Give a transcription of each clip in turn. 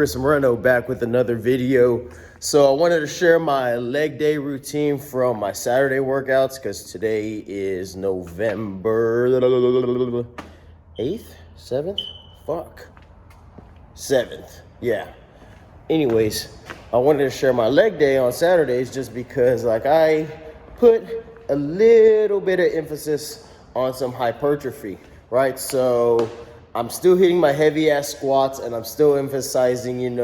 Chris Moreno back with another video. So I wanted to share my leg day routine from my Saturday workouts because today is November 8th, 7th, 7th, yeah. Anyways, I wanted to share my leg day on Saturdays just because I put a little bit of emphasis on some hypertrophy, right? So I'm still hitting my heavy ass squats and I'm still emphasizing,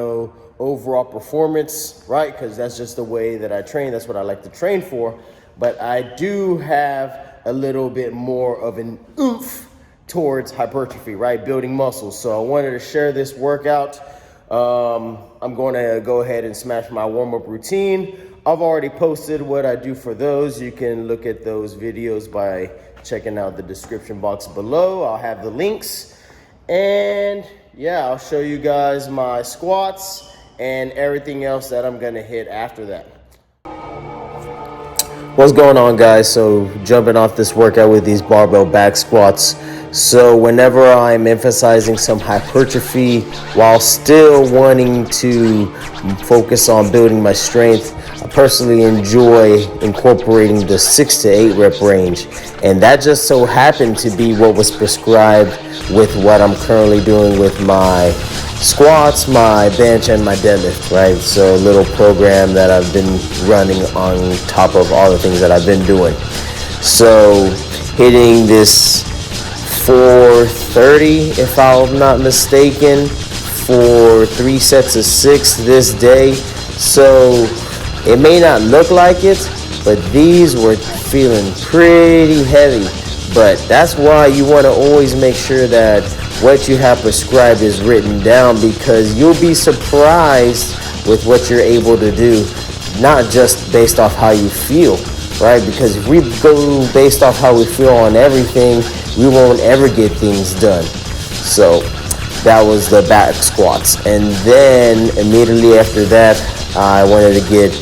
overall performance, right? Because that's just the way that I train. That's what I like to train for. But I do have a little bit more of an oomph towards hypertrophy, right? Building muscles. So I wanted to share this workout. I'm going to go ahead and smash my warm-up routine. I've already posted what I do for those. You can look at those videos by checking out the description box below. I'll have the links. And yeah, I'll show you guys my squats and everything else that I'm gonna hit after that. What's going on, guys? So jumping off this workout with these barbell back squats. So whenever I'm emphasizing some hypertrophy while still wanting to focus on building my strength, I personally enjoy incorporating the 6 to 8 rep range. And that just so happened to be what was prescribed with what I'm currently doing with my squats, my bench, and my deadlift, right? So a little program that I've been running on top of all the things that I've been doing. So hitting this 430, if I'm not mistaken, for 3 sets of 6 this day. So it may not look like it, but these were feeling pretty heavy. But that's why you want to always make sure that what you have prescribed is written down, because you'll be surprised with what you're able to do, not just based off how you feel, right? Because if we go based off how we feel on everything, we won't ever get things done. So that was the back squats. And then immediately after that, I wanted to get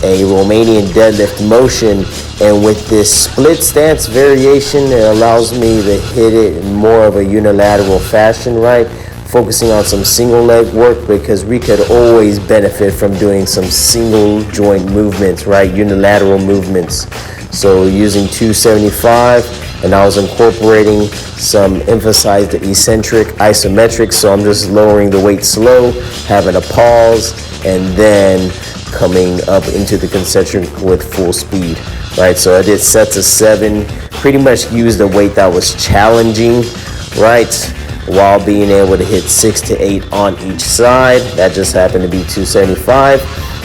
a Romanian deadlift motion, and with this split stance variation, it allows me to hit it in more of a unilateral fashion, right? Focusing on some single leg work, because we could always benefit from doing some single joint movements, right? Unilateral movements. So using 275, and I was incorporating some emphasized eccentric isometric. So I'm just lowering the weight slow, having a pause, and then coming up into the concentric with full speed, right? So I did sets of 7, pretty much used a weight that was challenging, right? While being able to hit 6 to 8 on each side. That just happened to be 275.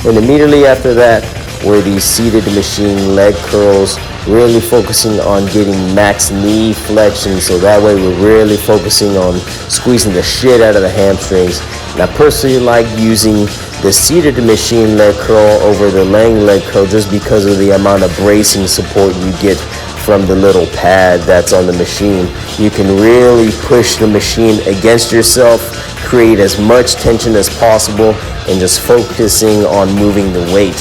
And immediately after that were these seated machine leg curls, really focusing on getting max knee flexion. So that way we're really focusing on squeezing the shit out of the hamstrings. And I personally like using the seated machine leg curl over the laying leg curl just because of the amount of bracing support you get from the little pad that's on the machine. You can really push the machine against yourself, create as much tension as possible, and just focusing on moving the weight.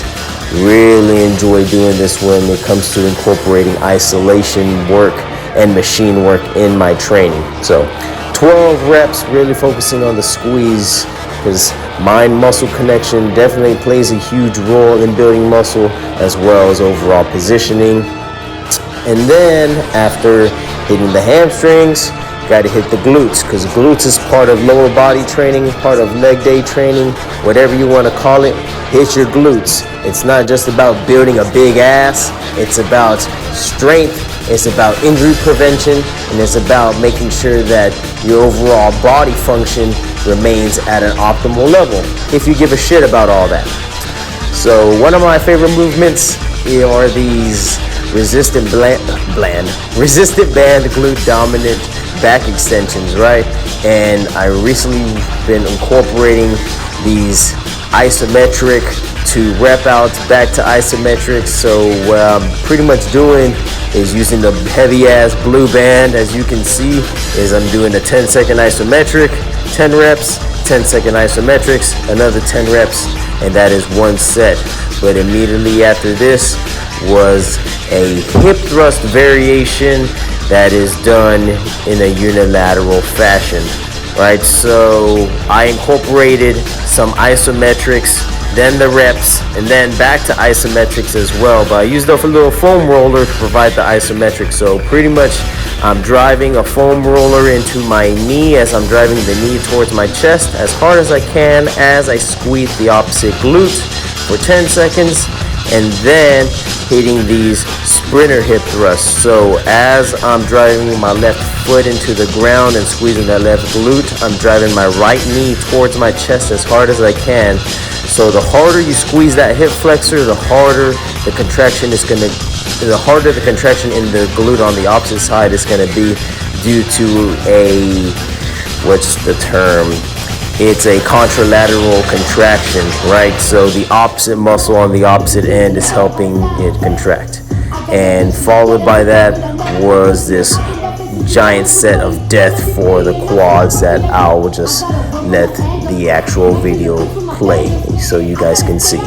Really enjoy doing this when it comes to incorporating isolation work and machine work in my training. So 12 reps, really focusing on the squeeze, because mind-muscle connection definitely plays a huge role in building muscle, as well as overall positioning. And then after hitting the hamstrings, got to hit the glutes, because glutes is part of lower body training, part of leg day training, whatever you want to call it. Hit your glutes. It's not just about building a big ass, it's about strength, it's about injury prevention, and it's about making sure that your overall body function remains at an optimal level, if you give a shit about all that. So one of my favorite movements are these resistant band glute dominant back extensions, right? And I recently been incorporating these isometric to rep outs back to isometric. So what I'm pretty much doing is using the heavy ass blue band. As you can see, is I'm doing a 10-second isometric, 10 reps, 10-second isometrics, another 10 reps, and that is one set. But immediately after this was a hip thrust variation that is done in a unilateral fashion. right? So I incorporated some isometrics, then the reps, and then back to isometrics as well. But I used a little foam roller to provide the isometrics. So pretty much I'm driving a foam roller into my knee as I'm driving the knee towards my chest as hard as I can as I squeeze the opposite glute for 10 seconds, and then hitting these sprinter hip thrusts. So as I'm driving my left foot into the ground and squeezing that left glute, I'm driving my right knee towards my chest as hard as I can. So the harder you squeeze that hip flexor, the harder the contraction is gonna, the harder the contraction in the glute on the opposite side is gonna be, due to a, what's the term? It's a contralateral contraction, right? So the opposite muscle on the opposite end is helping it contract. And followed by that was this giant set of death for the quads that I'll just let the actual video play so you guys can see.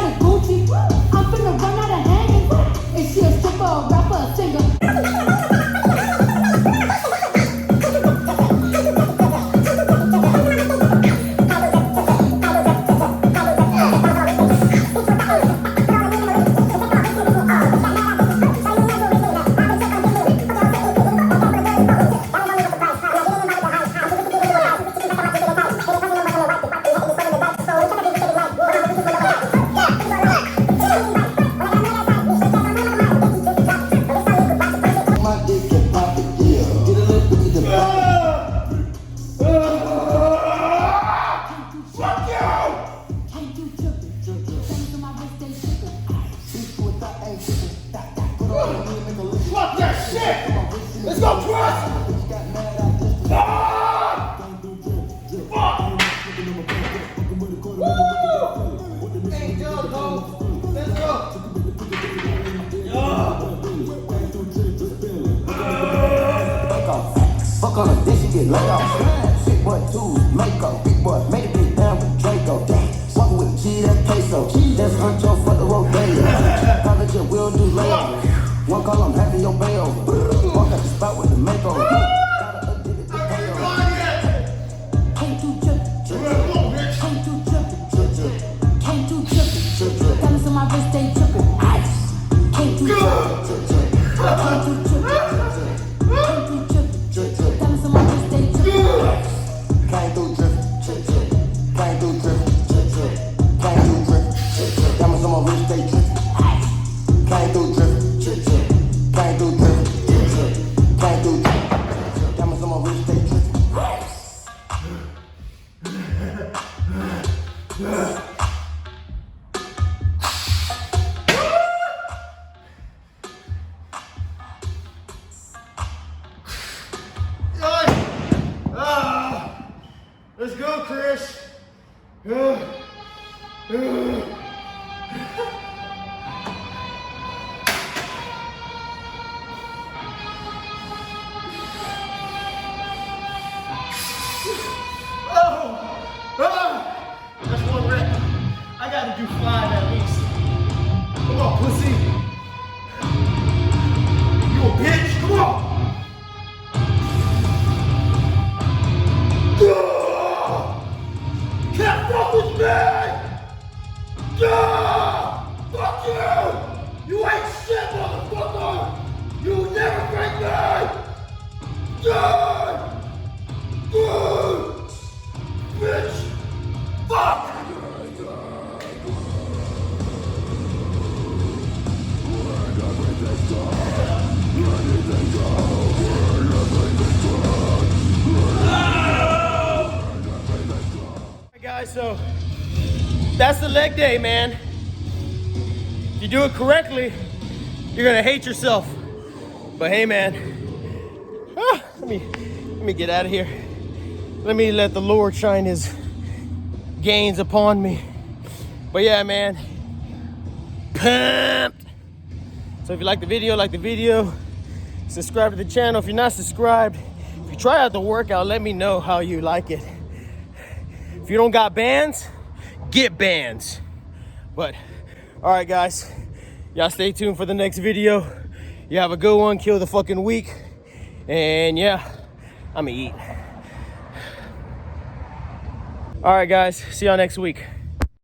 Fuck that shit! Let's go, press! Hey, go. Let's go. Fuck on a dish and get laid off. Big boy tools, Mako. Big boy made a big down with Draco. Walking with cheetah queso. That's Huncho for the rodeo. College and we'll do layover. One call, I'm having your bail. Walk out the spot with the makeover. Gotta update it to payover. Can't do can't do can't do tripping. Diamonds on my wrist, they tripping. Ice. Can't do can't do can't do tripping. Diamonds on my wrist, they tripping. Can't do tripping. Can't do tripping. Can't do tripping. Diamonds on my wrist, they tripping. Can't do tripping. Can't do drip, can't do drip. Diamonds on my wrist, they drip. Let's go, Chris. That's one rep. I gotta do 5 at least. Come on, pussy. You a bitch? Come on. Can't fuck with me! Fuck you! You ain't shit, motherfucker! You never break me! Bitch! Fuck! Alright guys, so that's the leg day, man. If you do it correctly, you're gonna hate yourself. But hey man, let me get out of here. Let me let the Lord shine his gains upon me. But yeah, man, pumped. So if you like the video, subscribe to the channel. If you're not subscribed, if you try out the workout, let me know how you like it. If you don't got bands, get bands. But all right guys, y'all stay tuned for the next video. You have a good one, kill the fucking week. And yeah, I'ma eat. All right, guys, see y'all next week.